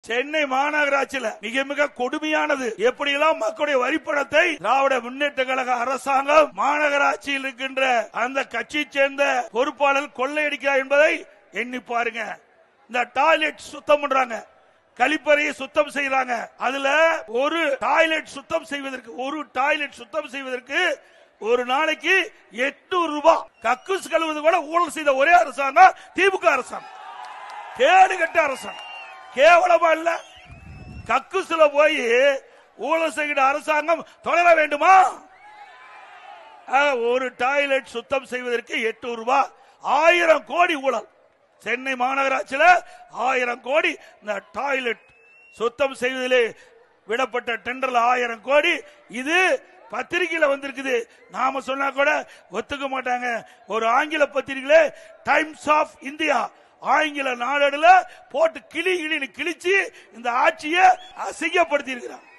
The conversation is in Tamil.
சென்னை மாநகராட்சியில் மிக மிக கொடுமையானது. எப்படியெல்லாம் மக்களுடைய வரிப்பணத்தை திராவிட முன்னேற்ற கழக அரசாங்கம் மாநகராட்சியில் இருக்கின்ற அந்த கட்சியை சேர்ந்த பொறுப்பாளர்கள் கொள்ளையடிக்கிறார் என்பதை எண்ணி பாருங்க. இந்த டாய்லெட் சுத்தம் பண்றாங்க, கழிப்பறையை சுத்தம் செய்யறாங்க. அதுல ஒரு டாய்லெட் சுத்தம் செய்வதற்கு ஒரு நாளைக்கு 800 ரூபாய். கக்கூஸ் கழுவுவது கூட ஊழல் செய்த ஒரே அரசாங்கம் திமுக அரசாங்கம். கேடு கட்ட அரசாங்கம். கேவலமா இல்ல? கக்கூஸ்ல போய் ஊழல் செய்கிற அரசாங்கம் தொடர வேண்டுமா? ஒரு டாய்லெட் சுத்தம் செய்வதற்கு 800 ரூபாய். 1000 கோடி ஊழல். சென்னை மாநகராட்சியில் 1000 கோடி இந்த டாய்லெட் சுத்தம் செய்வதிலே விடப்பட்ட டெண்டர்ல 1000 கோடி. இது பத்திரிகையில வந்திருக்குது. நாம சொன்னா கூட ஒத்துக்க மாட்டாங்க. ஒரு ஆங்கில பத்திரிகையில டைம்ஸ் ஆஃப் இந்தியா ஆங்கில நாளேடுல போட்டு கிழிச்சு இந்த ஆட்சியை அசிங்கப்படுத்தி இருக்கிறார்.